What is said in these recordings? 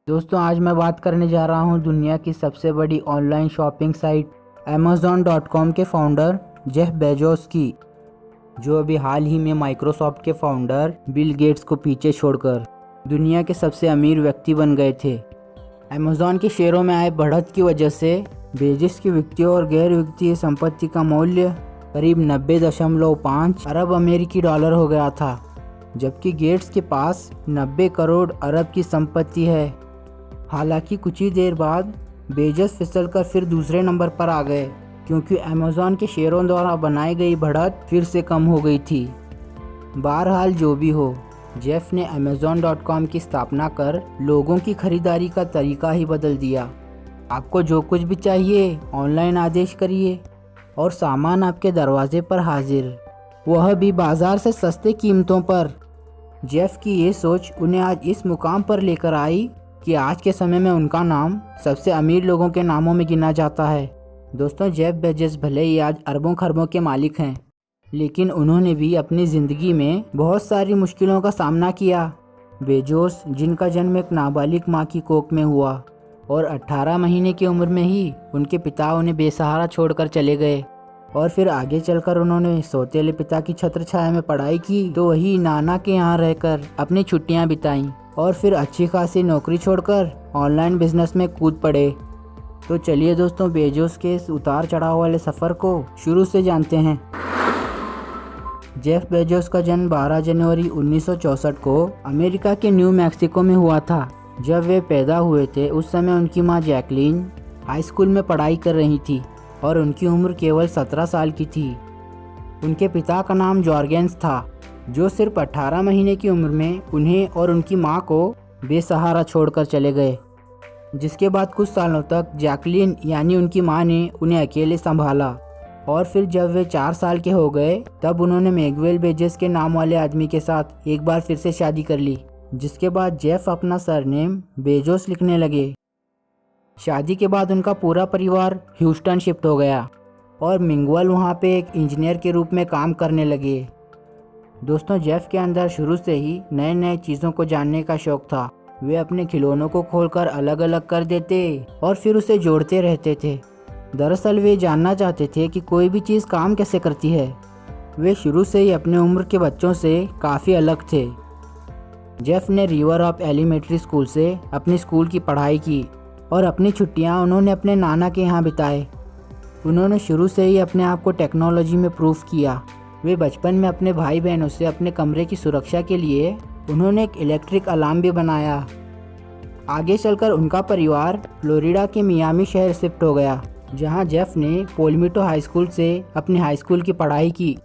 दोस्तों आज मैं बात करने जा रहा हूं दुनिया की सबसे बड़ी ऑनलाइन शॉपिंग साइट Amazon.com के फाउंडर जेफ बेजोस की, जो अभी हाल ही में माइक्रोसॉफ्ट के फाउंडर बिल गेट्स को पीछे छोड़कर दुनिया के सबसे अमीर व्यक्ति बन गए थे। Amazon के शेयरों में आए बढ़त की वजह से बेजोस की वित्तीय और गैर वित्तीय संपत्ति का मूल्य करीब 90.5 अरब अमेरिकी डॉलर हो गया था, जबकि गेट्स के पास 90 करोड़ अरब की संपत्ति है। हालांकि कुछ ही देर बाद बेजोस फिसलकर फिर दूसरे नंबर पर आ गए, क्योंकि अमेज़ॉन के शेयरों द्वारा बनाई गई बढ़त फिर से कम हो गई थी। बहरहाल जो भी हो, जेफ ने Amazon.com की स्थापना कर लोगों की खरीदारी का तरीका ही बदल दिया। आपको जो कुछ भी चाहिए ऑनलाइन आदेश करिए और सामान आपके दरवाजे पर हाजिर, वह भी बाजार से सस्ते कीमतों पर। जेफ की ये सोच उन्हें आज इस मुकाम पर लेकर आई कि आज के समय में उनका नाम सबसे अमीर लोगों के नामों में गिना जाता है। दोस्तों, जेफ बेजोस भले ही आज अरबों खरबों के मालिक हैं, लेकिन उन्होंने भी अपनी ज़िंदगी में बहुत सारी मुश्किलों का सामना किया। बेजोस, जिनका जन्म एक नाबालिग माँ की कोख में हुआ और 18 महीने की उम्र में ही उनके पिता उन्हें बेसहारा छोड़कर चले गए, और फिर आगे चलकर उन्होंने सौतेले पिता की छत्र छाया में पढ़ाई की तो वही नाना के यहाँ रहकर अपनी छुट्टियाँ बिताईं, और फिर अच्छी खासी नौकरी छोड़कर ऑनलाइन बिजनेस में कूद पड़े। तो चलिए दोस्तों, बेजोस के इस उतार चढ़ाव वाले सफ़र को शुरू से जानते हैं। जेफ बेजोस का जन्म 12 जनवरी 1964 को अमेरिका के न्यू मैक्सिको में हुआ था। जब वे पैदा हुए थे उस समय उनकी मां जैकलीन हाई स्कूल में पढ़ाई कर रही थी और उनकी उम्र केवल 17 साल की थी। उनके पिता का नाम जॉर्गेन्स था, जो सिर्फ 18 महीने की उम्र में उन्हें और उनकी मां को बेसहारा छोड़कर चले गए, जिसके बाद कुछ सालों तक जैकलीन यानी उनकी मां ने उन्हें अकेले संभाला। और फिर जब वे 4 साल के हो गए तब उन्होंने मैगवेल बेजोस के नाम वाले आदमी के साथ एक बार फिर से शादी कर ली, जिसके बाद जेफ अपना सरनेम बेजोस लिखने लगे। शादी के बाद उनका पूरा परिवार ह्यूस्टन शिफ्ट हो गया और मिंगवल वहाँ पे एक इंजीनियर के रूप में काम करने लगे। दोस्तों, जेफ के अंदर शुरू से ही नए नए चीज़ों को जानने का शौक था। वे अपने खिलौनों को खोलकर अलग अलग कर देते और फिर उसे जोड़ते रहते थे। दरअसल वे जानना चाहते थे कि कोई भी चीज़ काम कैसे करती है। वे शुरू से ही अपने उम्र के बच्चों से काफ़ी अलग थे। जेफ ने रिवर ऑफ एलिमेंट्री स्कूल से अपनी स्कूल की पढ़ाई की और अपनी छुट्टियां उन्होंने अपने नाना के यहाँ बिताए। उन्होंने शुरू से ही अपने आप को टेक्नोलॉजी में प्रूफ किया। वे बचपन में अपने भाई बहनों से अपने कमरे की सुरक्षा के लिए उन्होंने एक इलेक्ट्रिक अलार्म भी बनाया। आगे चलकर उनका परिवार फ्लोरिडा के मियामी शहर शिफ्ट हो गया, जहां जेफ ने पोलमिटो हाई स्कूल से अपनी हाई स्कूल की पढ़ाई की।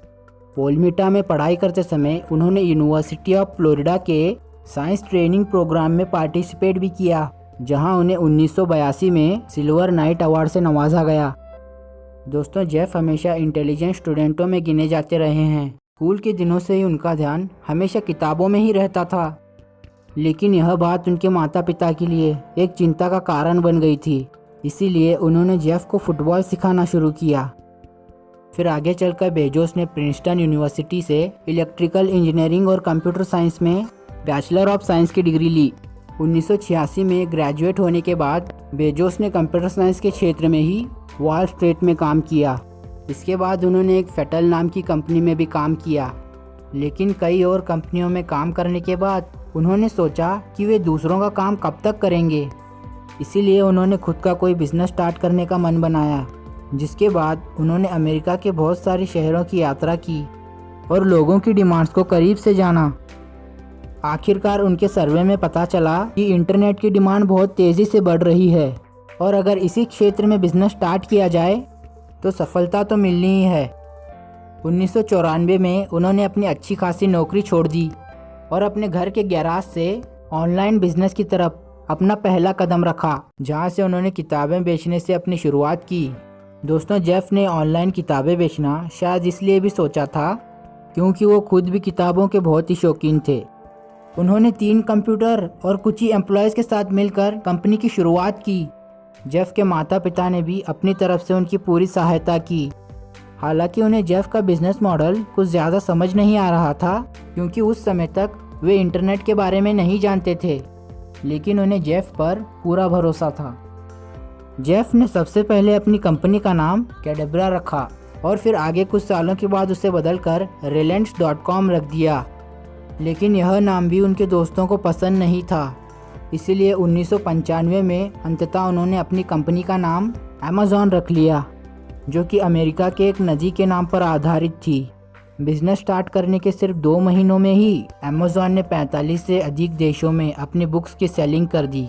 पोलमिटा में पढ़ाई करते समय उन्होंने यूनिवर्सिटी ऑफ फ्लोरिडा के साइंस ट्रेनिंग प्रोग्राम में पार्टिसिपेट भी किया, जहां उन्हें 1982 में सिल्वर नाइट अवार्ड से नवाजा गया। दोस्तों, जेफ हमेशा इंटेलिजेंट स्टूडेंटों में गिने जाते रहे हैं। स्कूल के दिनों से ही उनका ध्यान हमेशा किताबों में ही रहता था, लेकिन यह बात उनके माता पिता के लिए एक चिंता का कारण बन गई थी। इसीलिए उन्होंने जेफ को फुटबॉल सिखाना शुरू किया। फिर आगे चलकर बेजोस ने प्रिंसटन यूनिवर्सिटी से इलेक्ट्रिकल इंजीनियरिंग और कंप्यूटर साइंस में बैचलर ऑफ साइंस की डिग्री ली। 1986 में ग्रेजुएट होने के बाद बेजोस ने कंप्यूटर साइंस के क्षेत्र में ही वॉल स्ट्रीट में काम किया। इसके बाद उन्होंने एक फेटल नाम की कंपनी में भी काम किया, लेकिन कई और कंपनियों में काम करने के बाद उन्होंने सोचा कि वे दूसरों का काम कब तक करेंगे। इसीलिए उन्होंने खुद का कोई बिजनेस स्टार्ट करने का मन बनाया, जिसके बाद उन्होंने अमेरिका के बहुत सारे शहरों की यात्रा की और लोगों की डिमांड्स को करीब से जाना। आखिरकार उनके सर्वे में पता चला कि इंटरनेट की डिमांड बहुत तेज़ी से बढ़ रही है और अगर इसी क्षेत्र में बिजनेस स्टार्ट किया जाए तो सफलता तो मिलनी ही है। 1994 में उन्होंने अपनी अच्छी खासी नौकरी छोड़ दी और अपने घर के गैराज से ऑनलाइन बिजनेस की तरफ अपना पहला कदम रखा, जहां से उन्होंने किताबें बेचने से अपनी शुरुआत की। दोस्तों, जेफ ने ऑनलाइन किताबें बेचना शायद इसलिए भी सोचा था क्योंकि वो खुद भी किताबों के बहुत ही शौकीन थे। उन्होंने 3 कंप्यूटर और कुछ ही एम्प्लॉयज़ के साथ मिलकर कंपनी की शुरुआत की। जेफ के माता पिता ने भी अपनी तरफ से उनकी पूरी सहायता की। हालांकि उन्हें जेफ का बिजनेस मॉडल कुछ ज़्यादा समझ नहीं आ रहा था, क्योंकि उस समय तक वे इंटरनेट के बारे में नहीं जानते थे। लेकिन उन्हें जेफ पर पूरा भरोसा था। जेफ ने सबसे पहले अपनी कंपनी का नाम कैडेब्रा रखा और फिर आगे कुछ सालों के बाद उसे बदलकर Reliance.com रख दिया। लेकिन यह नाम भी उनके दोस्तों को पसंद नहीं था, इसीलिए 1995 में अंततः उन्होंने अपनी कंपनी का नाम Amazon रख लिया, जो कि अमेरिका के एक नदी के नाम पर आधारित थी। बिजनेस स्टार्ट करने के सिर्फ 2 महीनों में ही Amazon ने 45 से अधिक देशों में अपनी बुक्स की सेलिंग कर दी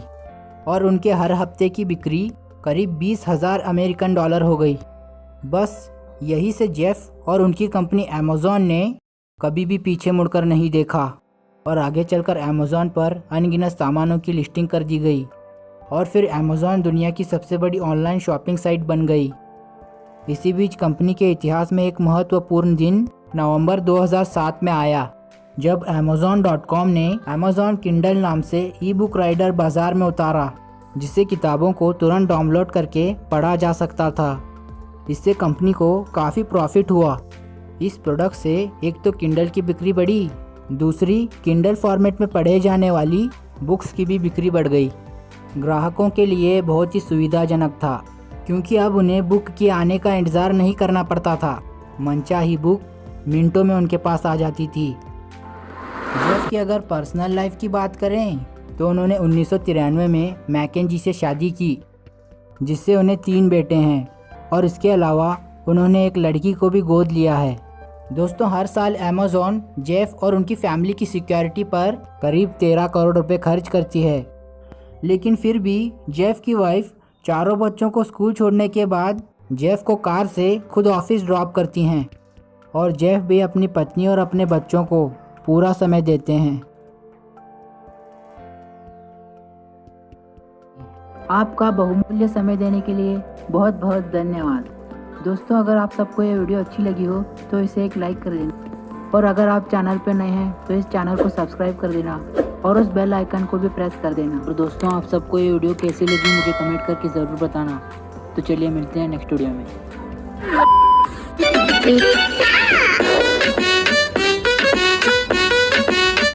और उनके हर हफ्ते की बिक्री करीब 20,000 अमेरिकन डॉलर हो गई। बस यही से जेफ और उनकी कंपनी Amazon ने कभी भी पीछे मुड़कर नहीं देखा और आगे चलकर Amazon पर अनगिनत सामानों की लिस्टिंग कर दी गई और फिर Amazon दुनिया की सबसे बड़ी ऑनलाइन शॉपिंग साइट बन गई। इसी बीच कंपनी के इतिहास में एक महत्वपूर्ण दिन नवंबर 2007 में आया, जब Amazon.com ने Amazon Kindle नाम से ई बुक राइडर बाजार में उतारा, जिससे किताबों को तुरंत डाउनलोड करके पढ़ा जा सकता था। इससे कंपनी को काफ़ी प्रॉफिट हुआ। इस प्रोडक्ट से एक तो किंडल की बिक्री बढ़ी, दूसरी किंडल फॉर्मेट में पढ़े जाने वाली बुक्स की भी बिक्री बढ़ गई। ग्राहकों के लिए बहुत ही सुविधाजनक था, क्योंकि अब उन्हें बुक के आने का इंतज़ार नहीं करना पड़ता था। मनचाही बुक मिनटों में उनके पास आ जाती थी। जेफ की अगर पर्सनल लाइफ की बात करें तो उन्होंने 1993 में मैकेंजी से शादी की, जिससे उन्हें 3 बेटे हैं और इसके अलावा उन्होंने एक लड़की को भी गोद लिया है। दोस्तों, हर साल Amazon जेफ और उनकी फैमिली की सिक्योरिटी पर करीब 13 करोड़ रुपए खर्च करती है, लेकिन फिर भी जेफ की वाइफ चारों बच्चों को स्कूल छोड़ने के बाद जेफ को कार से खुद ऑफिस ड्रॉप करती हैं और जेफ भी अपनी पत्नी और अपने बच्चों को पूरा समय देते हैं। आपका बहुमूल्य समय देने के लिए बहुत बहुत धन्यवाद। दोस्तों, अगर आप सबको ये वीडियो अच्छी लगी हो तो इसे एक लाइक कर देना और अगर आप चैनल पर नए हैं तो इस चैनल को सब्सक्राइब कर देना और उस बेल आइकन को भी प्रेस कर देना। और दोस्तों, आप सबको ये वीडियो कैसी लगी मुझे कमेंट करके ज़रूर बताना। तो चलिए मिलते हैं नेक्स्ट वीडियो में।